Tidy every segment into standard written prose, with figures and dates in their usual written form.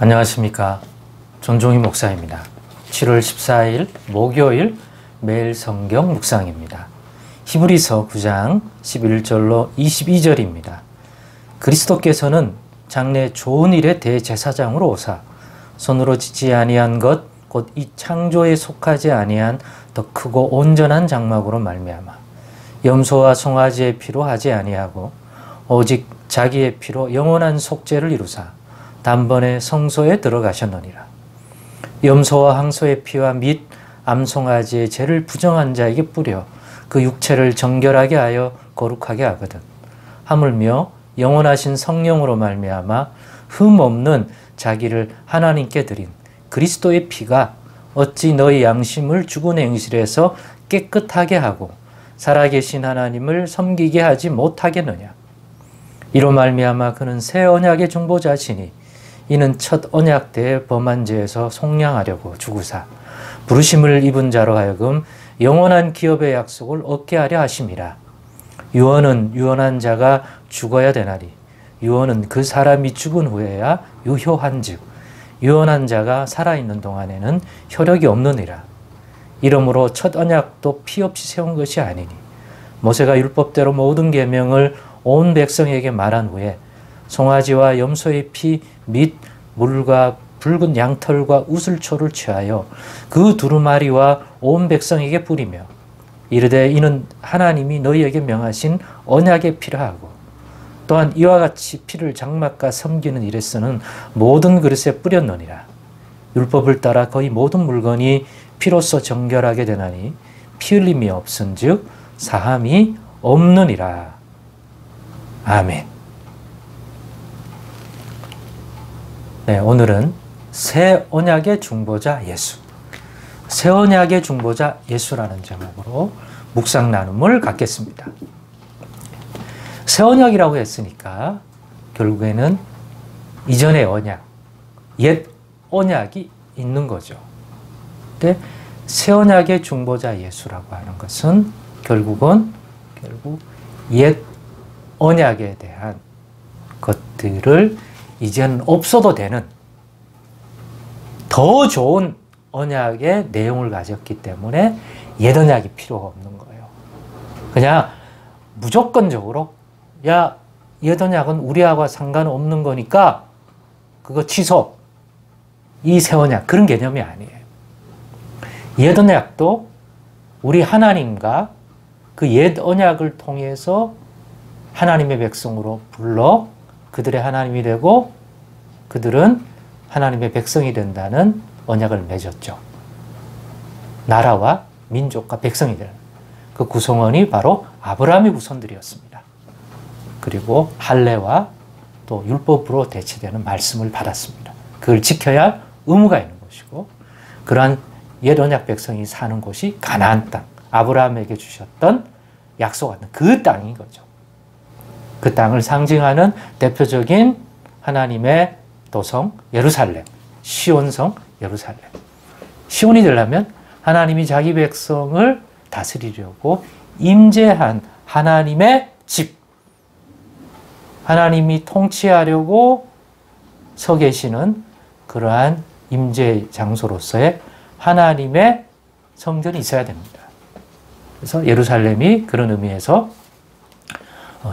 안녕하십니까. 전종희 목사입니다. 7월 14일 목요일 매일 성경 묵상입니다. 히브리서 9장 11절로 22절입니다. 그리스도께서는 장래 좋은 일의 대제사장으로 오사 손으로 짓지 아니한 것 곧 이 창조에 속하지 아니한 더 크고 온전한 장막으로 말미암아 염소와 송아지의 피로 하지 아니하고 오직 자기의 피로 영원한 속죄를 이루사 단번에 성소에 들어가셨느니라. 염소와 항소의 피와 및 암송아지의 죄를 부정한 자에게 뿌려 그 육체를 정결하게 하여 거룩하게 하거든. 하물며 영원하신 성령으로 말미암아 흠 없는 자기를 하나님께 드린 그리스도의 피가 어찌 너희 양심을 죽은 행실에서 깨끗하게 하고 살아계신 하나님을 섬기게 하지 못하겠느냐. 이로 말미암아 그는 새 언약의 중보자시니 이는 첫 언약 때의 범한 죄에서 속량하려고 죽으사 부르심을 입은 자로 하여금 영원한 기업의 약속을 얻게 하려 하심이라. 유언은 유언한 자가 죽어야 되나니 유언은 그 사람이 죽은 후에야 유효한즉 유언한 자가 살아있는 동안에는 효력이 없느니라. 이러므로 첫 언약도 피 없이 세운 것이 아니니 모세가 율법대로 모든 계명을 온 백성에게 말한 후에 송아지와 염소의 피 및 물과 붉은 양털과 우슬초를 취하여 그 두루마리와 온 백성에게 뿌리며 이르되 이는 하나님이 너희에게 명하신 언약의 피라 하고 또한 이와 같이 피를 장막과 섬기는 일에 쓰는 모든 그릇에 뿌렸느니라. 율법을 따라 거의 모든 물건이 피로써 정결하게 되나니 피 흘림이 없은즉 사함이 없느니라. 아멘. 네, 오늘은 새 언약의 중보자 예수, 새 언약의 중보자 예수라는 제목으로 묵상 나눔을 갖겠습니다. 새 언약이라고 했으니까 결국에는 이전의 언약, 옛 언약이 있는 거죠. 근데 새 언약의 중보자 예수라고 하는 것은 결국 옛 언약에 대한 것들을 이제는 없어도 되는 더 좋은 언약의 내용을 가졌기 때문에 옛 언약이 필요가 없는 거예요. 그냥 무조건적으로 야, 옛 언약은 우리하고 상관없는 거니까 그거 취소. 이 새 언약 그런 개념이 아니에요. 옛 언약도 우리 하나님과 그 옛 언약을 통해서 하나님의 백성으로 불러 그들의 하나님이 되고 그들은 하나님의 백성이 된다는 언약을 맺었죠. 나라와 민족과 백성이 되는 그 구성원이 바로 아브라함의 후손들이었습니다. 그리고 할례와 또 율법으로 대체되는 말씀을 받았습니다. 그걸 지켜야 할 의무가 있는 것이고 그러한 옛 언약 백성이 사는 곳이 가나안 땅, 아브라함에게 주셨던 약속하는 그 땅인 거죠. 그 땅을 상징하는 대표적인 하나님의 도성 예루살렘, 시온성 예루살렘. 시온이 되려면 하나님이 자기 백성을 다스리려고 임재한 하나님의 집, 하나님이 통치하려고 서 계시는 그러한 임재 장소로서의 하나님의 성전이 있어야 됩니다. 그래서 예루살렘이 그런 의미에서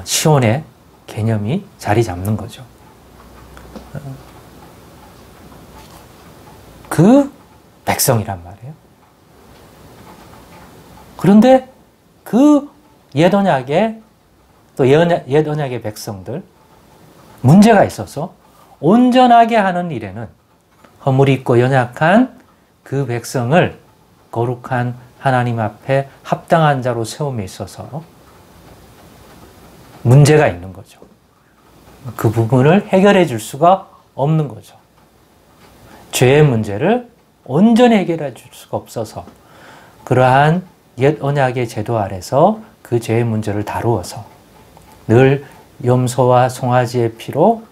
시온의 개념이 자리 잡는 거죠. 그 백성이란 말이에요. 그런데 그 옛 언약의 또 옛 언약의 백성들 문제가 있어서 온전하게 하는 일에는 허물이 있고 연약한 그 백성을 거룩한 하나님 앞에 합당한 자로 세움에 있어서 문제가 있는 거죠. 그 부분을 해결해 줄 수가 없는 거죠. 죄의 문제를 온전히 해결해 줄 수가 없어서 그러한 옛 언약의 제도 아래서 그 죄의 문제를 다루어서 늘 염소와 송아지의 피로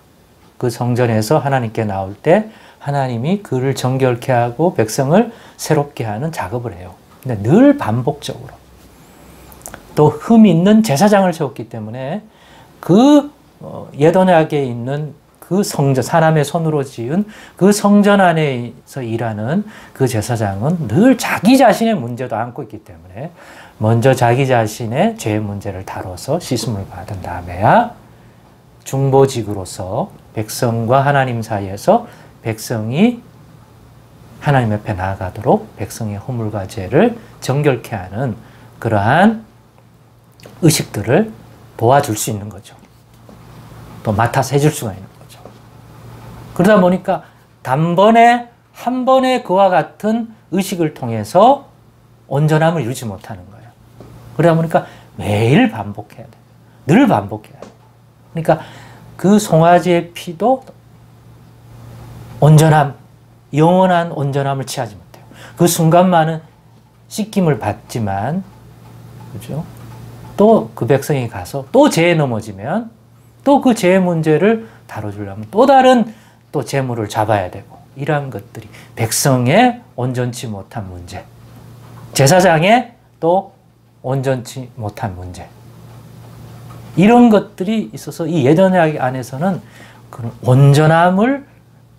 그 성전에서 하나님께 나올 때 하나님이 그를 정결케 하고 백성을 새롭게 하는 작업을 해요. 근데 늘 반복적으로 또 흠 있는 제사장을 세웠기 때문에 그 옛 언약에 있는 그 그 성전, 사람의 손으로 지은 그 성전 안에서 일하는 그 제사장은 늘 자기 자신의 문제도 안고 있기 때문에 먼저 자기 자신의 죄 문제를 다뤄서 씻음을 받은 다음에야 중보직으로서 백성과 하나님 사이에서 백성이 하나님 앞에 나아가도록 백성의 허물과 죄를 정결케 하는 그러한 의식들을 도와줄 수 있는 거죠. 또 맡아서 해줄 수가 있는 거죠. 그러다 보니까 단번에 한 번에 그와 같은 의식을 통해서 온전함을 이루지 못하는 거예요. 그러다 보니까 매일 반복해야 돼요. 늘 반복해야 돼요. 그러니까 그 송아지의 피도 온전함, 영원한 온전함을 취하지 못해요. 그 순간만은 씻김을 받지만, 그죠? 또 그 백성이 가서 또 죄에 넘어지면 또 그 죄의 문제를 다뤄주려면 또 다른 또 재물을 잡아야 되고, 이러한 것들이 백성의 온전치 못한 문제, 제사장의 또 온전치 못한 문제, 이런 것들이 있어서 이 예전약 안에서는 그런 온전함을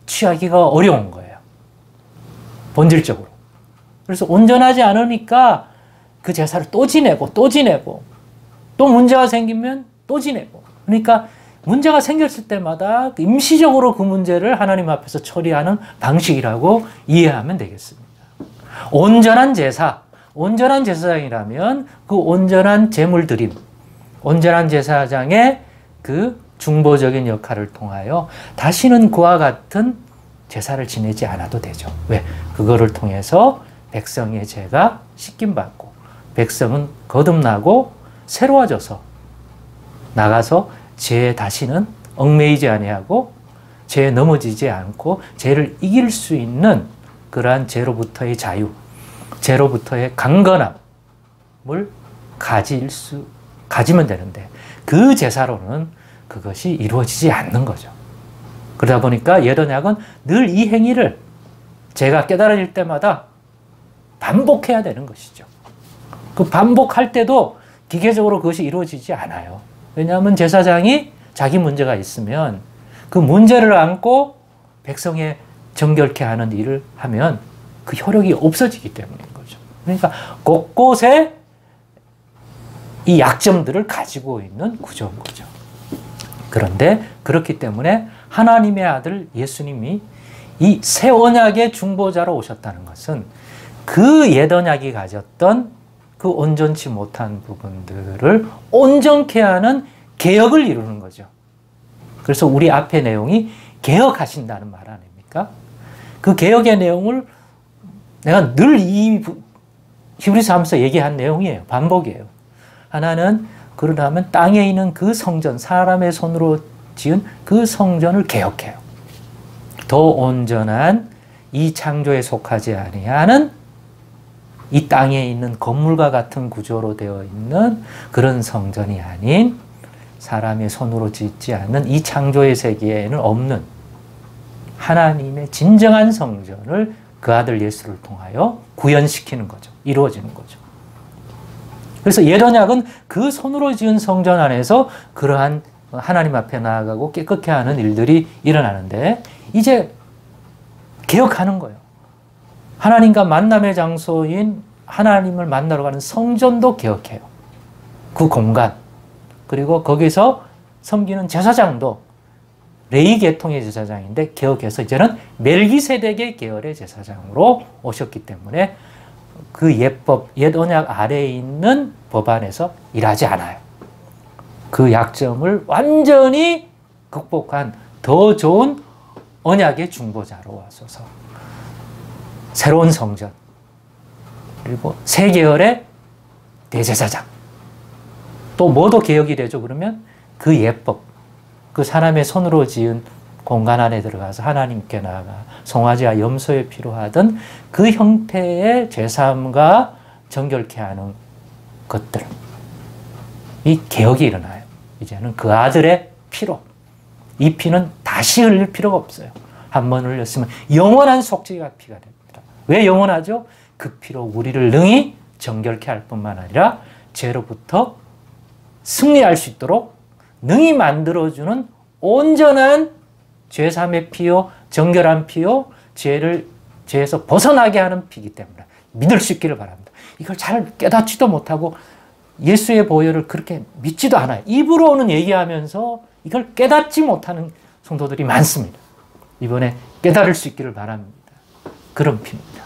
취하기가 어려운 거예요. 본질적으로. 그래서 온전하지 않으니까 그 제사를 또 지내고 또 지내고 또 문제가 생기면 또 지내고, 그러니까 문제가 생겼을 때마다 임시적으로 그 문제를 하나님 앞에서 처리하는 방식이라고 이해하면 되겠습니다. 온전한 제사, 온전한 제사장이라면 그 온전한 제물 드림, 온전한 제사장의 그 중보적인 역할을 통하여 다시는 그와 같은 제사를 지내지 않아도 되죠. 왜? 그거를 통해서 백성의 죄가 씻김받고 백성은 거듭나고 새로워져서 나가서 죄에 다시는 얽매이지 아니하고 죄에 넘어지지 않고 죄를 이길 수 있는 그러한 죄로부터의 자유, 죄로부터의 강건함을 가지면 되는데 그 제사로는 그것이 이루어지지 않는 거죠. 그러다 보니까 옛 언약은 늘 이 행위를 제가 깨달아질 때마다 반복해야 되는 것이죠. 그 반복할 때도 기계적으로 그것이 이루어지지 않아요. 왜냐하면 제사장이 자기 문제가 있으면 그 문제를 안고 백성의 정결케 하는 일을 하면 그 효력이 없어지기 때문인 거죠. 그러니까 곳곳에 이 약점들을 가지고 있는 구조인 거죠. 그런데 그렇기 때문에 하나님의 아들 예수님이 이 새 언약의 중보자로 오셨다는 것은 그 옛 언약이 가졌던 그 온전치 못한 부분들을 온전케 하는 개혁을 이루는 거죠. 그래서 우리 앞의 내용이 개혁하신다는 말 아닙니까? 그 개혁의 내용을 내가 늘 이 히브리서 하면서 얘기한 내용이에요. 반복이에요. 하나는 그러다면 땅에 있는 그 성전, 사람의 손으로 지은 그 성전을 개혁해요. 더 온전한 이 창조에 속하지 아니하는 이 땅에 있는 건물과 같은 구조로 되어 있는 그런 성전이 아닌 사람의 손으로 짓지 않는 이 창조의 세계에는 없는 하나님의 진정한 성전을 그 아들 예수를 통하여 구현시키는 거죠. 이루어지는 거죠. 그래서 옛 언약은 그 손으로 지은 성전 안에서 그러한 하나님 앞에 나아가고 깨끗게 하는 일들이 일어나는데 이제 개혁하는 거예요. 하나님과 만남의 장소인 하나님을 만나러 가는 성전도 개혁해요. 그 공간. 그리고 거기서 섬기는 제사장도 레위 계통의 제사장인데 개혁해서 이제는 멜기세덱의 계열의 제사장으로 오셨기 때문에 그 옛법, 옛 언약 아래에 있는 법안에서 일하지 않아요. 그 약점을 완전히 극복한 더 좋은 언약의 중보자로 와서서 새로운 성전, 그리고 새 계열의 대제사장, 또 뭐도 개혁이 되죠? 그러면 그 예법, 그 사람의 손으로 지은 공간 안에 들어가서 하나님께 나아가 송아지와 염소에 필요하던 그 형태의 제사함과 정결케 하는 것들, 이 개혁이 일어나요. 이제는 그 아들의 피로, 이 피는 다시 흘릴 필요가 없어요. 한 번 흘렸으면 영원한 속죄가 피가 됩니다. 왜 영원하죠? 그 피로 우리를 능히 정결케 할 뿐만 아니라 죄로부터 승리할 수 있도록 능히 만들어주는 온전한 죄사함의 피요, 정결한 피요, 죄에서 벗어나게 하는 피이기 때문에 믿을 수 있기를 바랍니다. 이걸 잘 깨닫지도 못하고 예수의 보혈을 그렇게 믿지도 않아요. 입으로는 얘기하면서 이걸 깨닫지 못하는 성도들이 많습니다. 이번에 깨달을 수 있기를 바랍니다. 그런 피입니다.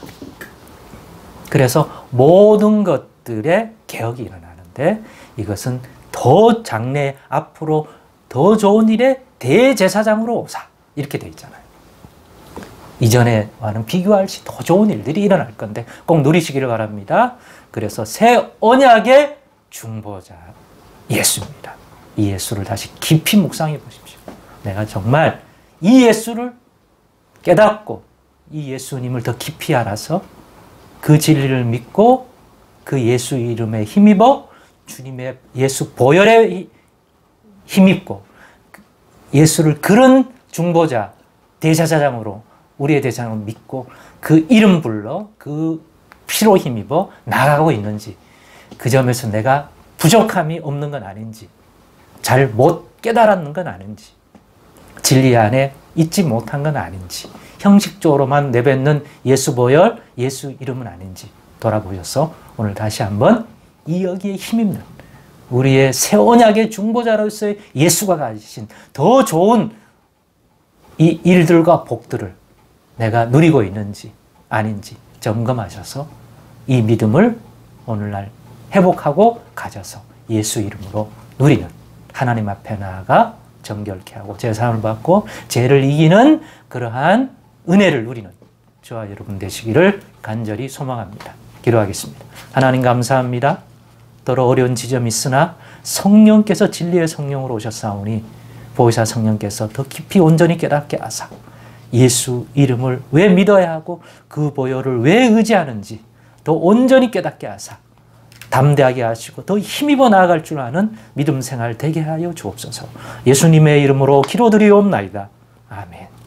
그래서 모든 것들의 개혁이 일어나는데 이것은 더 장래 앞으로 더 좋은 일에 대제사장으로 오사 이렇게 돼 있잖아요. 이전에와는 비교할 시 더 좋은 일들이 일어날 건데 꼭 누리시기를 바랍니다. 그래서 새 언약의 중보자 예수입니다. 이 예수를 다시 깊이 묵상해 보십시오. 내가 정말 이 예수를 깨닫고 이 예수님을 더 깊이 알아서 그 진리를 믿고 그 예수 이름에 힘입어 주님의 예수 보혈에 힘입고 예수를 그런 중보자 대제사장으로 우리의 대상을 믿고 그 이름 불러 그 피로 힘입어 나가고 있는지 그 점에서 내가 부족함이 없는 건 아닌지 잘 못 깨달았는 건 아닌지 진리 안에 있지 못한 건 아닌지 형식적으로만 내뱉는 예수 보혈, 예수 이름은 아닌지 돌아보셔서 오늘 다시 한번 이 여기에 힘입는 우리의 새 언약의 중보자로서의 예수가 가지신 더 좋은 이 일들과 복들을 내가 누리고 있는지 아닌지 점검하셔서 이 믿음을 오늘날 회복하고 가져서 예수 이름으로 누리는 하나님 앞에 나아가 정결케 하고 제사함을 받고 죄를 이기는 그러한 은혜를 누리는 저와 여러분 되시기를 간절히 소망합니다. 기도하겠습니다. 하나님 감사합니다. 더러 어려운 지점이 있으나 성령께서 진리의 성령으로 오셨사오니 보혜사 성령께서 더 깊이 온전히 깨닫게 하사 예수 이름을 왜 믿어야 하고 그 보혈을 왜 의지하는지 더 온전히 깨닫게 하사 담대하게 하시고 더 힘입어 나아갈 줄 아는 믿음 생활 되게 하여 주옵소서. 예수님의 이름으로 기도드리옵나이다. 아멘.